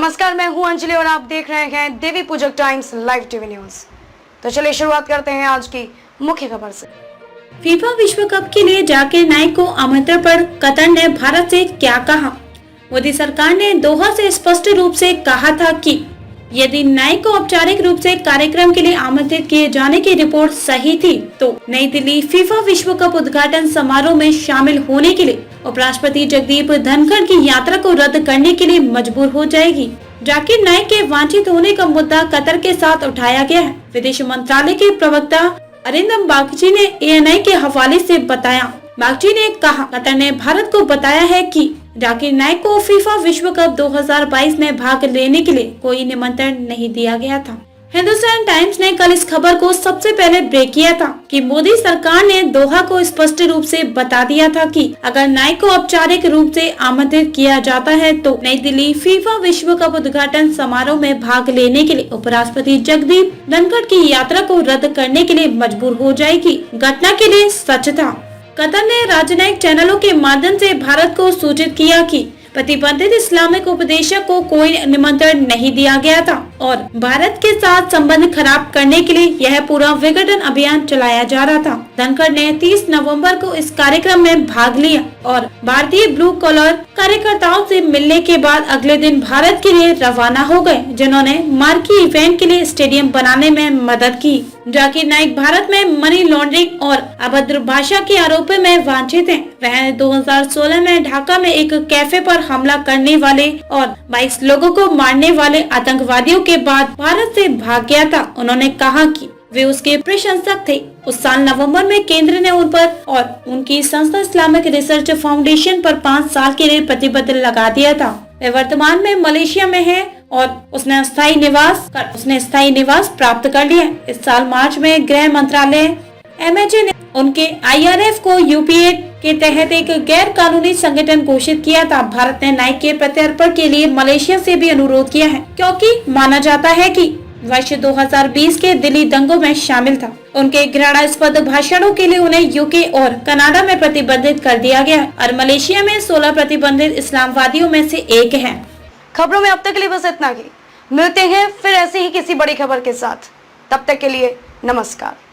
नमस्कार, मैं हूं अंजलि और आप देख रहे हैं देवी पूजक टाइम्स लाइव टीवी न्यूज। तो चलिए शुरुआत करते हैं आज की मुख्य खबर से। फीफा विश्व कप के लिए जाकिर नाइक को आमंत्रण पर कतर ने भारत से क्या कहा? मोदी सरकार ने दोहा से स्पष्ट रूप से कहा था कि यदि नाइक को औपचारिक रूप से कार्यक्रम के लिए आमंत्रित किए जाने की रिपोर्ट सही थी तो नई दिल्ली फीफा विश्व कप उद्घाटन समारोह में शामिल होने के लिए उपराष्ट्रपति जगदीप धनखड़ की यात्रा को रद्द करने के लिए मजबूर हो जाएगी। जाकिर नाइक के वांछित होने का मुद्दा कतर के साथ उठाया गया है। विदेश मंत्रालय के प्रवक्ता अरिंदम बागची ने ANI के हवाले से बताया। बागची ने कहा, कतर ने भारत को बताया है कि जाकिर नाइक को फीफा विश्व कप 2022 में भाग लेने के लिए कोई निमंत्रण नहीं दिया गया था। हिंदुस्तान टाइम्स ने कल इस खबर को सबसे पहले ब्रेक किया था कि मोदी सरकार ने दोहा को स्पष्ट रूप से बता दिया था कि अगर नाइक को औपचारिक रूप से आमंत्रित किया जाता है तो नई दिल्ली फीफा विश्व कप उद्घाटन समारोह में भाग लेने के लिए उपराष्ट्रपति जगदीप धनखड़ की यात्रा को रद्द करने के लिए मजबूर हो जाएगी। घटना के लिए सच था। कतर ने राजनयिक चैनलों के माध्यम से भारत को सूचित किया कि प्रतिबंधित इस्लामिक उपदेशक को कोई निमंत्रण नहीं दिया गया था और भारत के साथ संबंध खराब करने के लिए यह पूरा विघटन अभियान चलाया जा रहा था। धनखड़ ने 30 नवंबर को इस कार्यक्रम में भाग लिया और भारतीय ब्लू कॉलर कार्यकर्ताओं से मिलने के बाद अगले दिन भारत के लिए रवाना हो गए, जिन्होंने मार्की इवेंट के लिए स्टेडियम बनाने में मदद की। जाकिर नाइक भारत में मनी लॉन्ड्रिंग और अभद्र भाषा के आरोप में वांछित हैं। वह 2016 में ढाका में एक कैफे पर हमला करने वाले और 22 लोगों को मारने वाले आतंकवादियों के बाद भारत से भाग गया था। उन्होंने कहा कि वे उसके प्रशंसक थे। उस साल नवंबर में केंद्र ने उन पर और उनकी संस्था इस्लामिक रिसर्च फाउंडेशन पर 5 साल के लिए प्रतिबंध लगा दिया था। वे वर्तमान में मलेशिया में है और उसने स्थायी निवास प्राप्त कर लिया। इस साल मार्च में गृह मंत्रालय MHA ने उनके IRF को UPA के तहत एक गैर कानूनी संगठन घोषित किया था। भारत ने नाइक के प्रत्यर्पण के लिए मलेशिया से भी अनुरोध किया है, क्योंकि माना जाता है कि वर्ष 2020 के दिल्ली दंगों में शामिल था। उनके घृणास्पद भाषणों के लिए उन्हें UK और कनाडा में प्रतिबंधित कर दिया गया और मलेशिया में 16 प्रतिबंधित इस्लामवादियों में से एक है। खबरों में अब तक के लिए बस इतना ही। मिलते हैं फिर ऐसे ही किसी बड़ी खबर के साथ। तब तक के लिए नमस्कार।